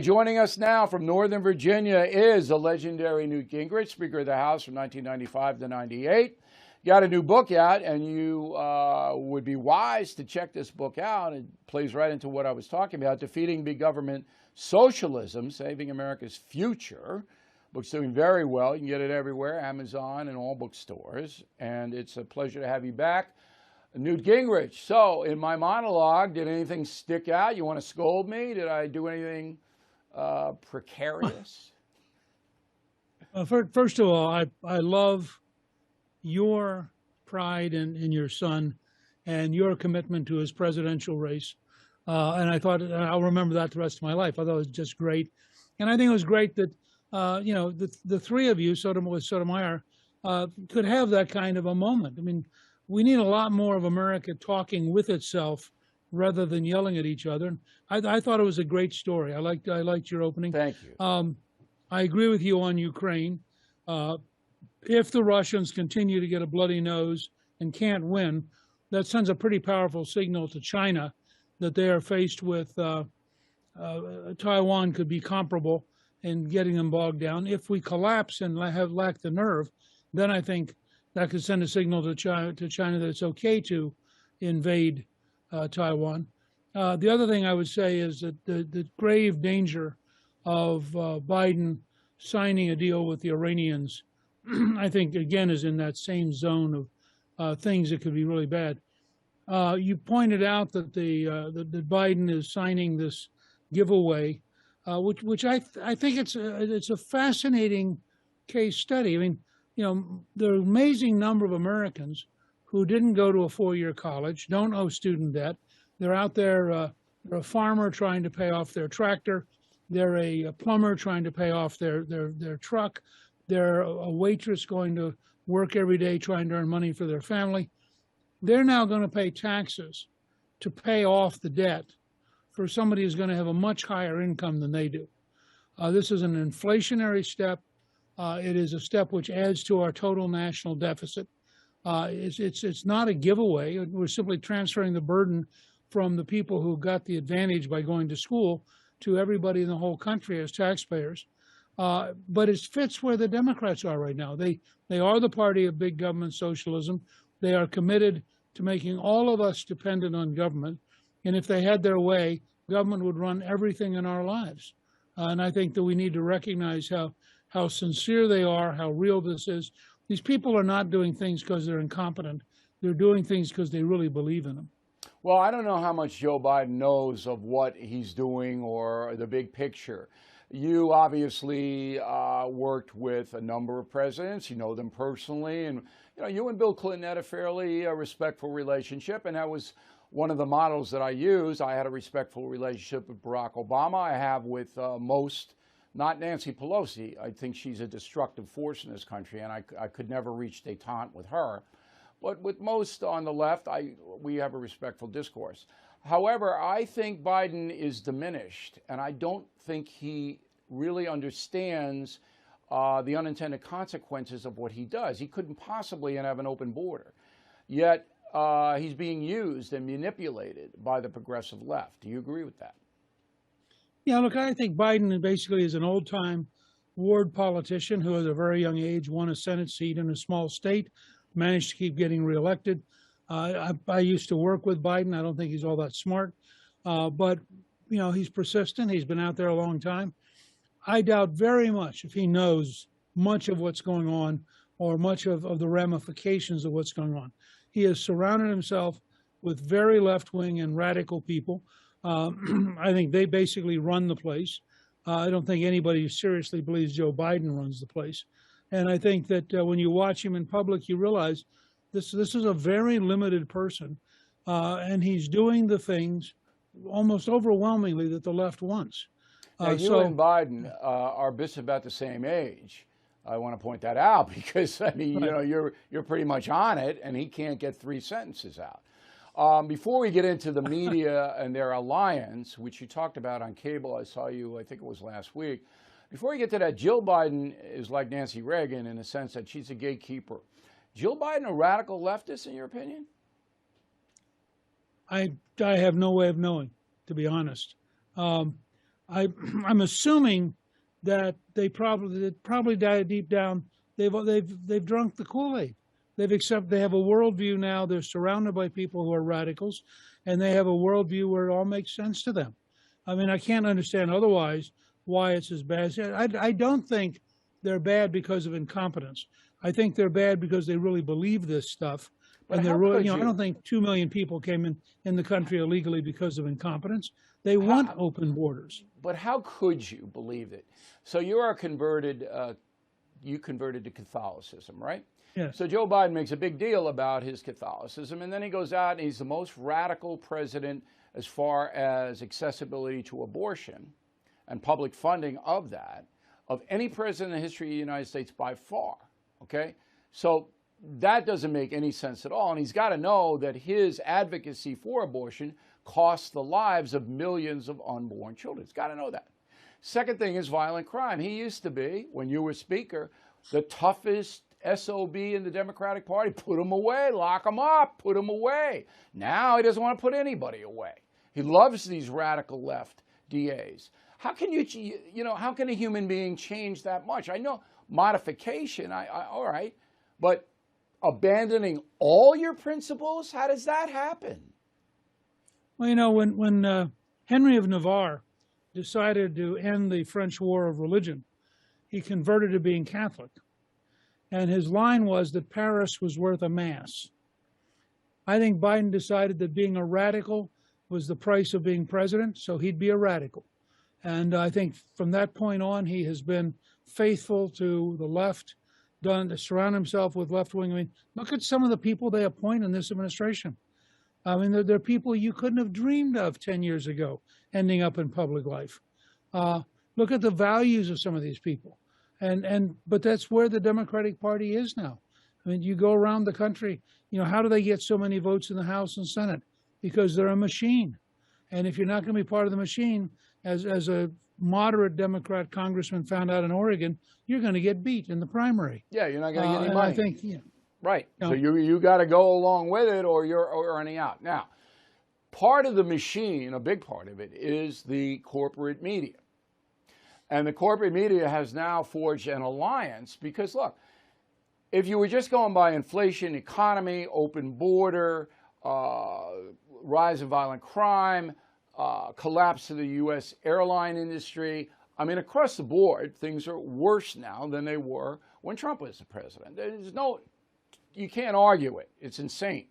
Joining us now from Northern Virginia is the legendary Newt Gingrich, Speaker of the House from 1995 to 98. Got a new book out, and you would be wise to check this book out. It plays right into what I was talking about, Defeating Big Government Socialism, Saving America's Future. Book's doing very well. You can get it everywhere, Amazon and all bookstores. And it's a pleasure to have you back, Newt Gingrich. So in my monologue, did anything stick out? You want to scold me? Did I do anything precarious? First of all, I love your pride in your son and your commitment to his presidential race. And I thought I'll remember that the rest of my life. I thought it was just great. And I think it was great that, the three of you, Sotomayor, could have that kind of a moment. I mean, we need a lot more of America talking with itself rather than yelling at each other. I thought it was a great story. I liked your opening. Thank you. I agree with you on Ukraine. If the Russians continue to get a bloody nose and can't win, that sends a pretty powerful signal to China that they are faced with Taiwan could be comparable in getting them bogged down. If we collapse and lack the nerve, then I think that could send a signal to China that it's okay to invade Taiwan. The other thing I would say is that the grave danger of Biden signing a deal with the Iranians, I think, again, is in that same zone of things that could be really bad. You pointed out that that Biden is signing this giveaway, which I think it's a fascinating case study. I mean, there are an amazing number of Americans who didn't go to a four-year college, don't owe student debt. They're out there. They're a farmer trying to pay off their tractor. They're a plumber trying to pay off their truck. They're a waitress going to work every day trying to earn money for their family. They're now going to pay taxes to pay off the debt for somebody who's going to have a much higher income than they do. This is an inflationary step. It is a step which adds to our total national deficit. It's not a giveaway. We're simply transferring the burden from the people who got the advantage by going to school to everybody in the whole country as taxpayers. But it fits where the Democrats are right now. They are the party of big government socialism. They are committed to making all of us dependent on government. And if they had their way, government would run everything in our lives. And I think that we need to recognize how sincere they are, how real this is. These people are not doing things because they're incompetent. They're doing things because they really believe in them. Well, I don't know how much Joe Biden knows of what he's doing or the big picture. You obviously worked with a number of presidents. You know them personally. And you and Bill Clinton had a fairly respectful relationship. And that was one of the models that I used. I had a respectful relationship with Barack Obama. I have with most. Not Nancy Pelosi. I think she's a destructive force in this country, and I could never reach détente with her. But with most on the left, we have a respectful discourse. However, I think Biden is diminished, and I don't think he really understands the unintended consequences of what he does. He couldn't possibly have an open border. Yet he's being used and manipulated by the progressive left. Do you agree with that? Yeah, look, I think Biden basically is an old-time ward politician who at a very young age won a Senate seat in a small state, managed to keep getting reelected. I used to work with Biden. I don't think he's all that smart, but he's persistent. He's been out there a long time. I doubt very much if he knows much of what's going on or much of the ramifications of what's going on. He has surrounded himself with very left-wing and radical people. I think they basically run the place. I don't think anybody seriously believes Joe Biden runs the place. And I think that when you watch him in public, you realize this is a very limited person. And he's doing the things almost overwhelmingly that the left wants. Now, you and Biden are just about the same age. I want to point that out because, I mean, right. You're pretty much on it, and he can't get 3 sentences out. Before we get into the media and their alliance, which you talked about on cable, I saw you, I think it was last week. Before we get to that, Jill Biden is like Nancy Reagan in the sense that she's a gatekeeper. Jill Biden a radical leftist, in your opinion? I have no way of knowing, to be honest. I'm assuming that they probably deep down they've drunk the Kool-Aid. They have a worldview now. They're surrounded by people who are radicals, and they have a worldview where it all makes sense to them. I mean, I can't understand otherwise why it's as bad. I don't think they're bad because of incompetence. I think they're bad because they really believe this stuff. But And they're how really, could you know, I you? don't think 2 million people came in the country illegally because of incompetence. They want How, open borders. but how could you believe it? So you are converted. You converted to Catholicism, right? Yes. So Joe Biden makes a big deal about his Catholicism, and then he goes out and he's the most radical president as far as accessibility to abortion and public funding of that, of any president in the history of the United States by far. Okay? So that doesn't make any sense at all. And he's got to know that his advocacy for abortion costs the lives of millions of unborn children. He's got to know that. Second thing is violent crime. He used to be, when you were Speaker, the toughest SOB in the Democratic Party. Put him away, lock him up, put him away. Now he doesn't want to put anybody away. He loves these radical left DAs. How can how can a human being change that much? I know modification, all right, but abandoning all your principles, how does that happen? Well, you know, when Henry of Navarre decided to end the French War of Religion, he converted to being Catholic. And his line was that Paris was worth a mass. I think Biden decided that being a radical was the price of being president, so he'd be a radical. And I think from that point on, he has been faithful to the left, done to surround himself with left-wing. I mean, look at some of the people they appoint in this administration. I mean, they're people you couldn't have dreamed of 10 years ago ending up in public life. Look at the values of some of these people. But that's where the Democratic Party is now. I mean, you go around the country, you know, how do they get so many votes in the House and Senate? Because they're a machine. And if you're not going to be part of the machine, as a moderate Democrat congressman found out in Oregon, you're going to get beat in the primary. Yeah, you're not going to get any money. I think, right. No. So you got to go along with it, or you're earning out. Now, part of the machine, a big part of it, is the corporate media. And the corporate media has now forged an alliance because, look, if you were just going by inflation, economy, open border, rise of violent crime, collapse of the U.S. airline industry, I mean, across the board, things are worse now than they were when Trump was the president. You can't argue it. It's insane.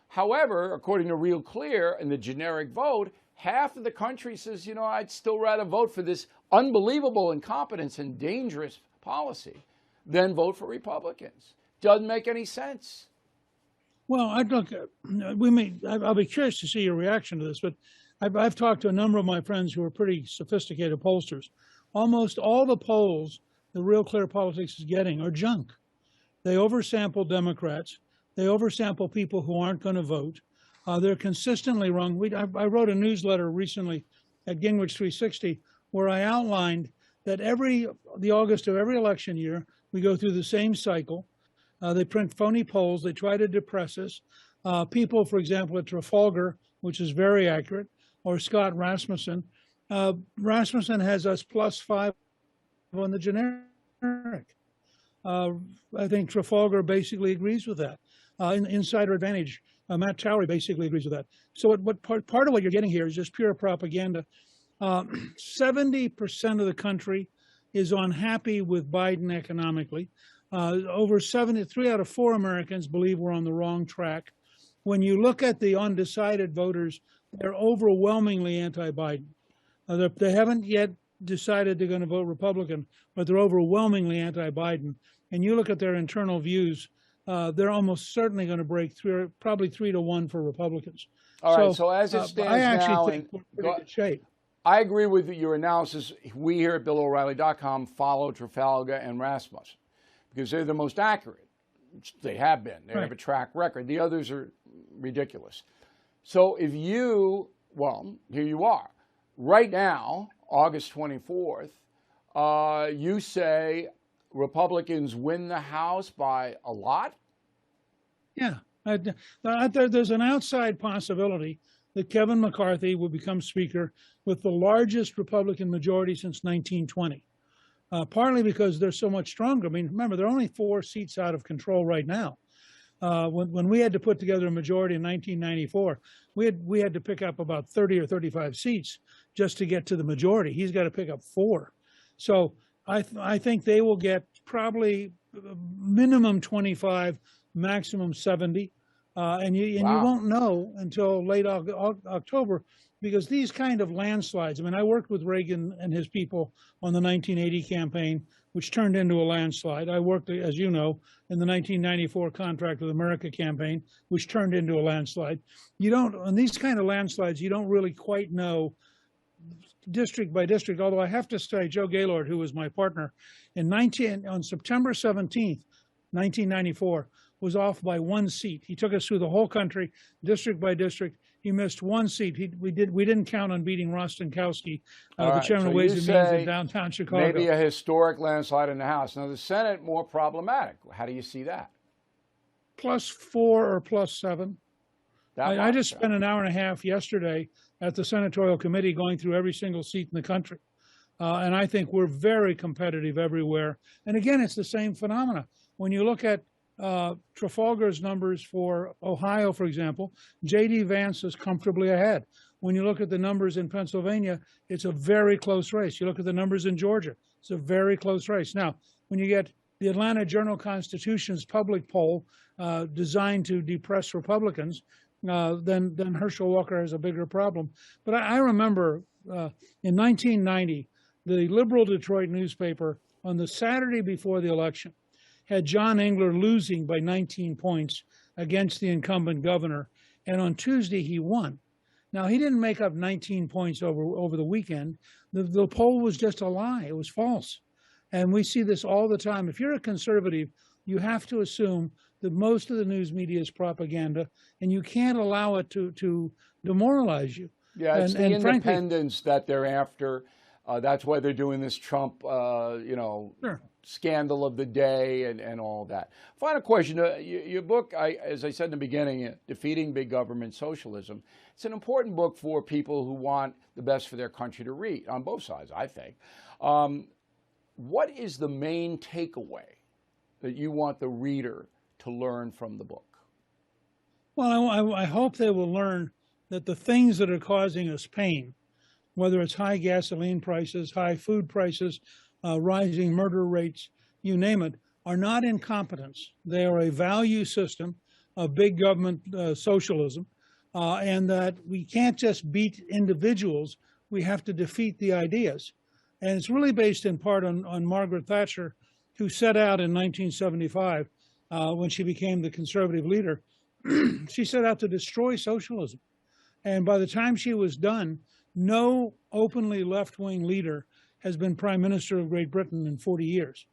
However, according to Real Clear in the generic vote, half of the country says, you know, I'd still rather vote for this unbelievable incompetence and dangerous policy than vote for Republicans. Doesn't make any sense. Well, I'll be curious to see your reaction to this, but I've talked to a number of my friends who are pretty sophisticated pollsters. Almost all the polls the Real Clear Politics is getting are junk. They oversample Democrats. They oversample people who aren't going to vote. They're consistently wrong. I wrote a newsletter recently at Gingrich 360 where I outlined that the August of every election year, we go through the same cycle. They print phony polls. They try to depress us. People, for example, at Trafalgar, which is very accurate, or Scott Rasmussen. Rasmussen has us +5 on the generic. I think Trafalgar basically agrees with that. Insider Advantage, Matt Towery basically agrees with that. So part of what you're getting here is just pure propaganda. 70% of the country is unhappy with Biden economically. Over 3 out of 4 Americans believe we're on the wrong track. When you look at the undecided voters, they're overwhelmingly anti-Biden. They haven't yet decided they're going to vote Republican, but they're overwhelmingly anti-Biden. And you look at their internal views, they're almost certainly going to break through, probably 3-1 for Republicans. All right, so as it stands I actually now, think we're in pretty good shape. I agree with your analysis. We here at BillO'Reilly.com follow Trafalgar and Rasmussen because they're the most accurate. They have been. They have a track record. The others are ridiculous. So if here you are. Right now, August 24th, you say Republicans win the House by a lot? Yeah. There's an outside possibility that Kevin McCarthy will become Speaker with the largest Republican majority since 1920. Partly because they're so much stronger. I mean, remember, they're only 4 seats out of control right now. When we had to put together a majority in 1994, we had to pick up about 30 or 35 seats just to get to the majority. He's got to pick up 4. So I think they will get probably minimum 25, maximum 70. And you won't know until late October, because these kind of landslides, I mean, I worked with Reagan and his people on the 1980 campaign, which turned into a landslide. I worked, as you know, in the 1994 Contract with America campaign, which turned into a landslide. On these kind of landslides, you don't really quite know district by district, although I have to say, Joe Gaylord, who was my partner, on September 17th, 1994, was off by 1 seat. He took us through the whole country, district by district. He missed 1 seat. We didn't count on beating Rostenkowski, the chairman of Ways and Means in downtown Chicago. Maybe a historic landslide in the House. Now the Senate, more problematic. How do you see that? +4 or +7. I just spent an hour and a half yesterday at the Senatorial Committee going through every single seat in the country. And I think we're very competitive everywhere. And again, it's the same phenomena. When you look at Trafalgar's numbers for Ohio, for example, J.D. Vance is comfortably ahead. When you look at the numbers in Pennsylvania, it's a very close race. You look at the numbers in Georgia, it's a very close race. Now, when you get the Atlanta Journal-Constitution's public poll designed to depress Republicans, then Herschel Walker has a bigger problem. But I remember in 1990, the liberal Detroit newspaper, on the Saturday before the election, had John Engler losing by 19 points against the incumbent governor, and on Tuesday he won. Now, he didn't make up 19 points over the weekend. The poll was just a lie. It was false. And we see this all the time. If you're a conservative, you have to assume that most of the news media is propaganda, and you can't allow it to demoralize you. Yeah, it's the independence that they're after. That's why they're doing this Trump, Sure. Scandal of the day and all that. Final question. Your book, as I said in the beginning, Defeating Big Government Socialism, it's an important book for people who want the best for their country to read, on both sides, I think. What is the main takeaway that you want the reader to learn from the book? Well, I hope they will learn that the things that are causing us pain, whether it's high gasoline prices, high food prices, rising murder rates, you name it, are not incompetence. They are a value system of big government socialism, and that we can't just beat individuals, we have to defeat the ideas. And it's really based in part on Margaret Thatcher, who set out in 1975, when she became the conservative leader. She set out to destroy socialism. And by the time she was done, no openly left-wing leader has been Prime Minister of Great Britain in 40 years.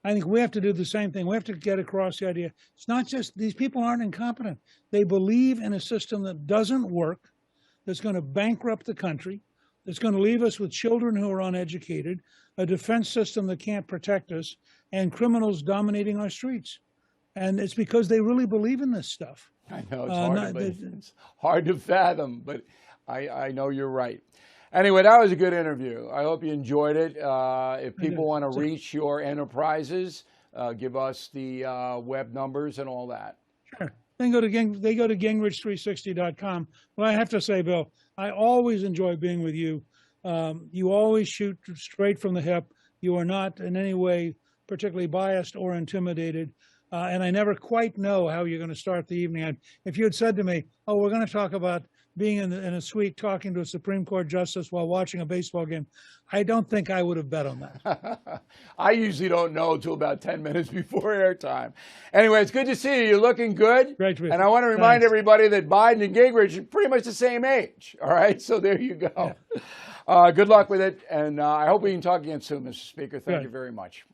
I think we have to do the same thing. We have to get across the idea. It's not just, these people aren't incompetent. They believe in a system that doesn't work, that's going to bankrupt the country, that's going to leave us with children who are uneducated, a defense system that can't protect us, and criminals dominating our streets. And it's because they really believe in this stuff. I know, it's hard to fathom, but I know you're right. Anyway, that was a good interview. I hope you enjoyed it. If people want to reach your enterprises, give us the web numbers and all that. Sure. They go to Gingrich360.com. Well, I have to say, Bill, I always enjoy being with you. You always shoot straight from the hip. You are not in any way particularly biased or intimidated. And I never quite know how you're going to start the evening. If you had said to me, oh, we're going to talk about being in a suite talking to a Supreme Court justice while watching a baseball game, I don't think I would have bet on that. I usually don't know until about 10 minutes before airtime. Anyway, it's good to see you. You're looking good. Great to be. And I want to remind everybody that Biden and Gingrich are pretty much the same age. All right, so there you go. Yeah. Good luck with it, and I hope we can talk again soon, Mr. Speaker. Thank you very much.